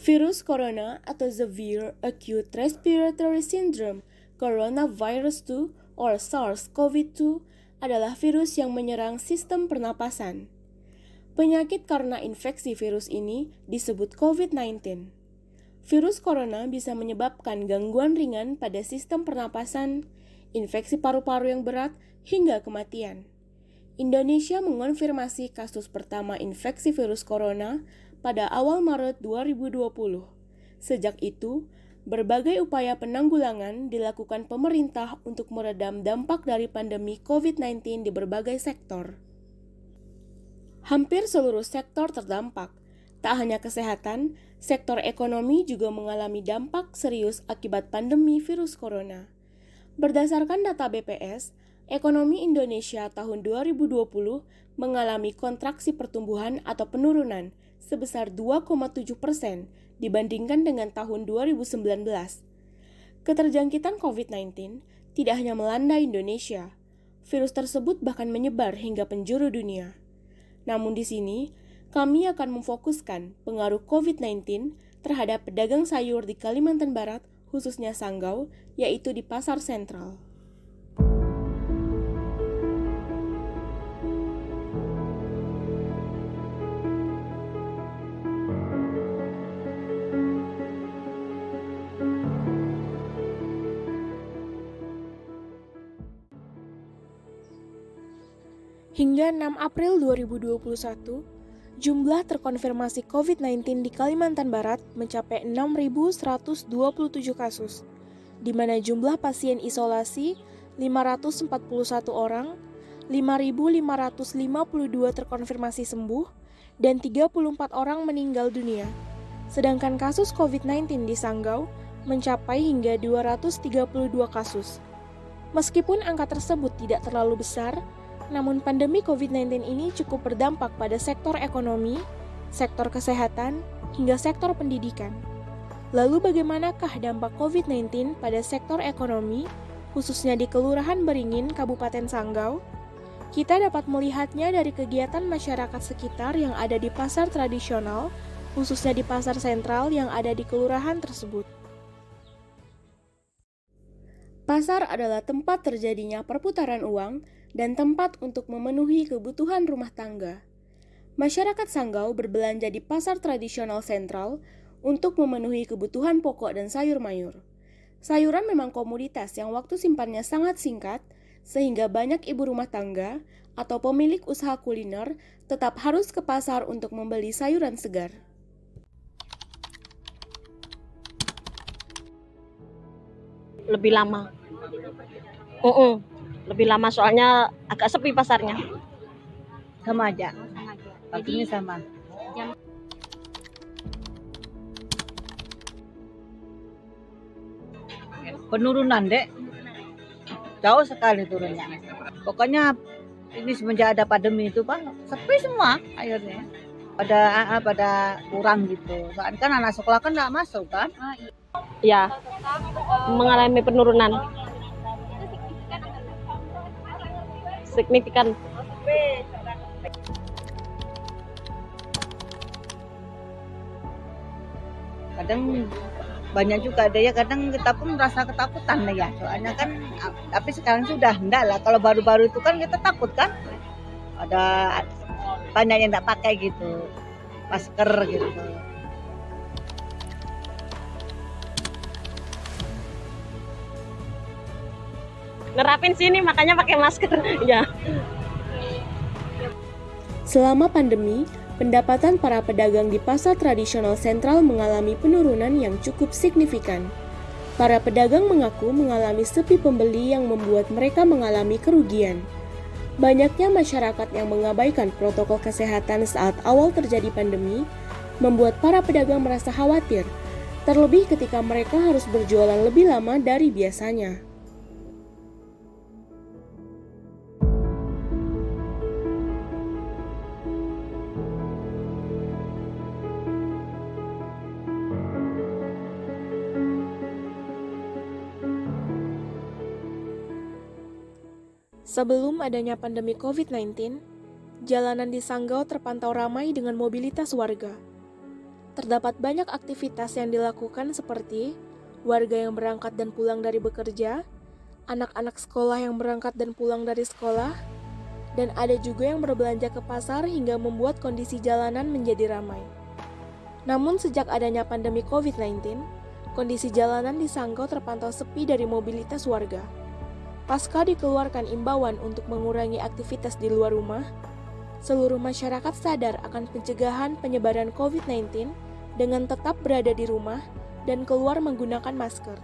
Virus corona atau Severe Acute Respiratory Syndrome Coronavirus 2 or SARS-CoV-2 adalah virus yang menyerang sistem pernapasan. Penyakit karena infeksi virus ini disebut COVID-19. Virus corona bisa menyebabkan gangguan ringan pada sistem pernapasan, infeksi paru-paru yang berat, hingga kematian. Indonesia mengonfirmasi kasus pertama infeksi virus corona pada awal Maret 2020. Sejak itu, berbagai upaya penanggulangan dilakukan pemerintah untuk meredam dampak dari pandemi COVID-19 di berbagai sektor. Hampir seluruh sektor terdampak. Tak hanya kesehatan, sektor ekonomi juga mengalami dampak serius akibat pandemi virus corona. Berdasarkan data BPS, ekonomi Indonesia tahun 2020 mengalami kontraksi pertumbuhan atau penurunan sebesar 2,7% dibandingkan dengan tahun 2019. Keterjangkitan COVID-19 tidak hanya melanda Indonesia. Virus tersebut bahkan menyebar hingga penjuru dunia. Namun di sini, kami akan memfokuskan pengaruh COVID-19 terhadap pedagang sayur di Kalimantan Barat, khususnya Sanggau, yaitu di Pasar Sentral. Hingga 6 April 2021, jumlah terkonfirmasi COVID-19 di Kalimantan Barat mencapai 6.127 kasus, di mana jumlah pasien isolasi 541 orang, 5.552 terkonfirmasi sembuh, dan 34 orang meninggal dunia. Sedangkan kasus COVID-19 di Sanggau mencapai hingga 232 kasus. Meskipun angka tersebut tidak terlalu besar, namun pandemi COVID-19 ini cukup berdampak pada sektor ekonomi, sektor kesehatan, hingga sektor pendidikan. Lalu bagaimanakah dampak COVID-19 pada sektor ekonomi, khususnya di Kelurahan Beringin, Kabupaten Sanggau? Kita dapat melihatnya dari kegiatan masyarakat sekitar yang ada di pasar tradisional, khususnya di pasar sentral yang ada di kelurahan tersebut. Pasar adalah tempat terjadinya perputaran uang dan tempat untuk memenuhi kebutuhan rumah tangga. Masyarakat Sanggau berbelanja di pasar tradisional sentral untuk memenuhi kebutuhan pokok dan sayur mayur. Sayuran memang komoditas yang waktu simpannya sangat singkat, sehingga banyak ibu rumah tangga atau pemilik usaha kuliner tetap harus ke pasar untuk membeli sayuran segar. Lebih lama. Lebih lama soalnya agak sepi pasarnya. Sama aja. Paginya sama. Penurunan, Dek. Jauh sekali turunnya. Pokoknya ini semenjak ada pandemi itu, Pak, sepi semua akhirnya. Pada kurang gitu. Soalnya kan anak sekolah kan nggak masuk kan? Ya, mengalami penurunan signifikan. Kadang banyak juga ada ya, kadang kita pun merasa ketakutan ya, soalnya kan, tapi sekarang sudah enggak lah. Kalau baru-baru itu kan kita takut kan, ada banyak yang enggak pakai gitu, masker gitu. Nerapin sini makanya pakai masker. Ya. Selama pandemi, pendapatan para pedagang di pasar tradisional sentral mengalami penurunan yang cukup signifikan. Para pedagang mengaku mengalami sepi pembeli yang membuat mereka mengalami kerugian. Banyaknya masyarakat yang mengabaikan protokol kesehatan saat awal terjadi pandemi membuat para pedagang merasa khawatir, terlebih ketika mereka harus berjualan lebih lama dari biasanya. Sebelum adanya pandemi COVID-19, jalanan di Sanggau terpantau ramai dengan mobilitas warga. Terdapat banyak aktivitas yang dilakukan seperti warga yang berangkat dan pulang dari bekerja, anak-anak sekolah yang berangkat dan pulang dari sekolah, dan ada juga yang berbelanja ke pasar hingga membuat kondisi jalanan menjadi ramai. Namun sejak adanya pandemi COVID-19, kondisi jalanan di Sanggau terpantau sepi dari mobilitas warga. Pasca dikeluarkan imbauan untuk mengurangi aktivitas di luar rumah, seluruh masyarakat sadar akan pencegahan penyebaran COVID-19 dengan tetap berada di rumah dan keluar menggunakan masker.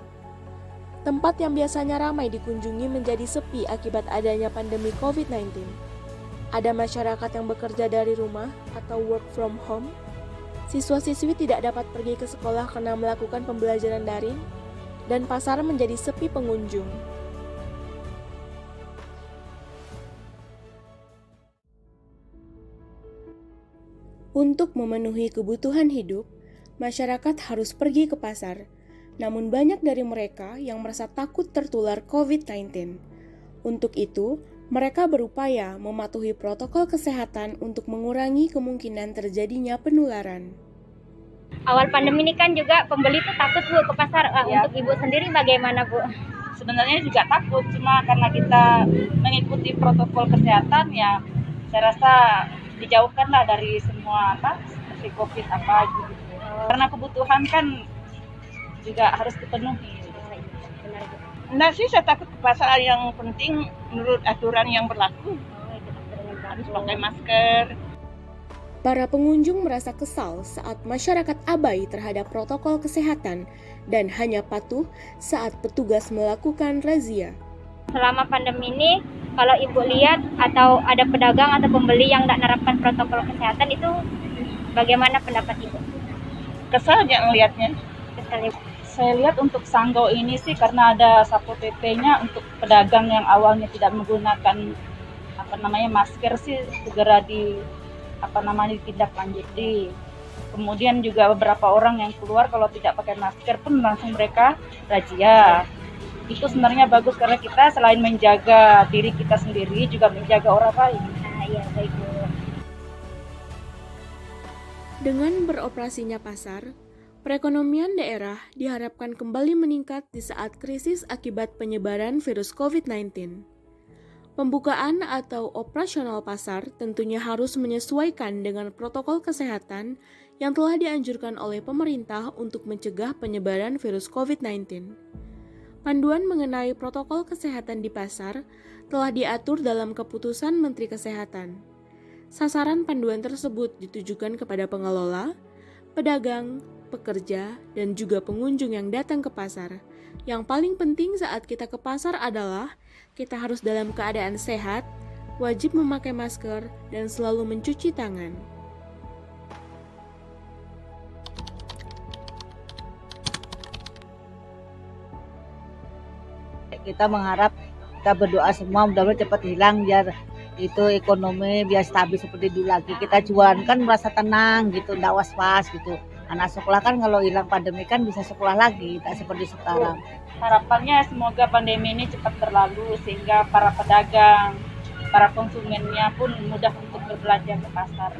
Tempat yang biasanya ramai dikunjungi menjadi sepi akibat adanya pandemi COVID-19. Ada masyarakat yang bekerja dari rumah atau work from home. Siswa-siswi tidak dapat pergi ke sekolah karena melakukan pembelajaran daring, dan pasar menjadi sepi pengunjung. Untuk memenuhi kebutuhan hidup, masyarakat harus pergi ke pasar. Namun banyak dari mereka yang merasa takut tertular COVID-19. Untuk itu, mereka berupaya mematuhi protokol kesehatan untuk mengurangi kemungkinan terjadinya penularan. Awal pandemi ini kan juga pembeli tuh takut Bu ke pasar. Ya. Untuk Ibu sendiri bagaimana Bu? Sebenarnya juga takut, cuma karena kita mengikuti protokol kesehatan ya saya rasa dijauhkanlah dari semua seperti COVID apa gitu. Karena kebutuhan kan juga harus dipenuhi. Benar Bu. Enggak sih, saya takut ke pasar. Yang penting menurut aturan yang berlaku harus pakai masker. Para pengunjung merasa kesal saat masyarakat abai terhadap protokol kesehatan dan hanya patuh saat petugas melakukan razia. Selama pandemi ini, kalau Ibu lihat atau ada pedagang atau pembeli yang tidak menerapkan protokol kesehatan itu bagaimana pendapat Ibu? Kesal aja ngelihatnya. Kesal Ibu. Saya lihat untuk Sanggau ini sih karena ada Satpol PP-nya untuk pedagang yang awalnya tidak menggunakan masker sih segera ditindaklanjuti. Kemudian juga beberapa orang yang keluar kalau tidak pakai masker pun langsung mereka razia. Itu sebenarnya bagus karena kita selain menjaga diri kita sendiri juga menjaga orang lain. Iya, baik Bu. Dengan beroperasinya pasar, perekonomian daerah diharapkan kembali meningkat di saat krisis akibat penyebaran virus COVID-19. Pembukaan atau operasional pasar tentunya harus menyesuaikan dengan protokol kesehatan yang telah dianjurkan oleh pemerintah untuk mencegah penyebaran virus COVID-19. Panduan mengenai protokol kesehatan di pasar telah diatur dalam keputusan Menteri Kesehatan. Sasaran panduan tersebut ditujukan kepada pengelola, pedagang, pekerja, dan juga pengunjung yang datang ke pasar. Yang paling penting saat kita ke pasar adalah kita harus dalam keadaan sehat, wajib memakai masker, dan selalu mencuci tangan. Kita mengharap, kita berdoa semua mudah-mudahan cepat hilang biar itu ekonomi biar stabil seperti dulu lagi. Kita jualan kan merasa tenang gitu, enggak was-was gitu. Anak sekolah kan kalau hilang pandemi kan bisa sekolah lagi, tak seperti sekarang. Harapannya semoga pandemi ini cepat berlalu sehingga para pedagang, para konsumennya pun mudah untuk berbelanja ke pasar.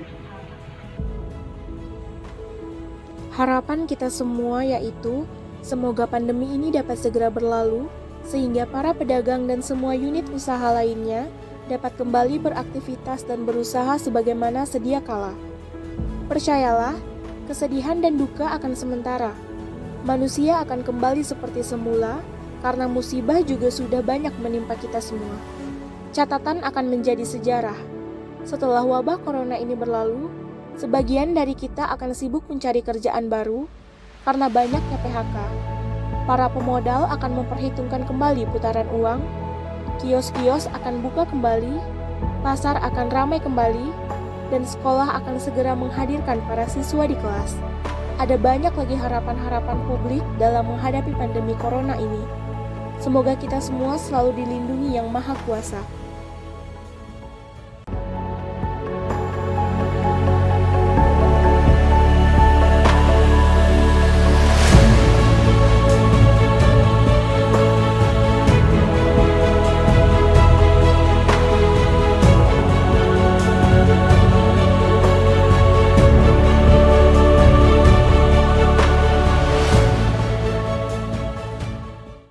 Harapan kita semua yaitu semoga pandemi ini dapat segera berlalu sehingga para pedagang dan semua unit usaha lainnya dapat kembali beraktivitas dan berusaha sebagaimana sedia kala. Percayalah, kesedihan dan duka akan sementara. Manusia akan kembali seperti semula karena musibah juga sudah banyak menimpa kita semua. Catatan akan menjadi sejarah. Setelah wabah corona ini berlalu, sebagian dari kita akan sibuk mencari kerjaan baru karena banyaknya PHK. Para pemodal akan memperhitungkan kembali putaran uang, kios-kios akan buka kembali, pasar akan ramai kembali, dan sekolah akan segera menghadirkan para siswa di kelas. Ada banyak lagi harapan-harapan publik dalam menghadapi pandemi corona ini. Semoga kita semua selalu dilindungi Yang Maha Kuasa.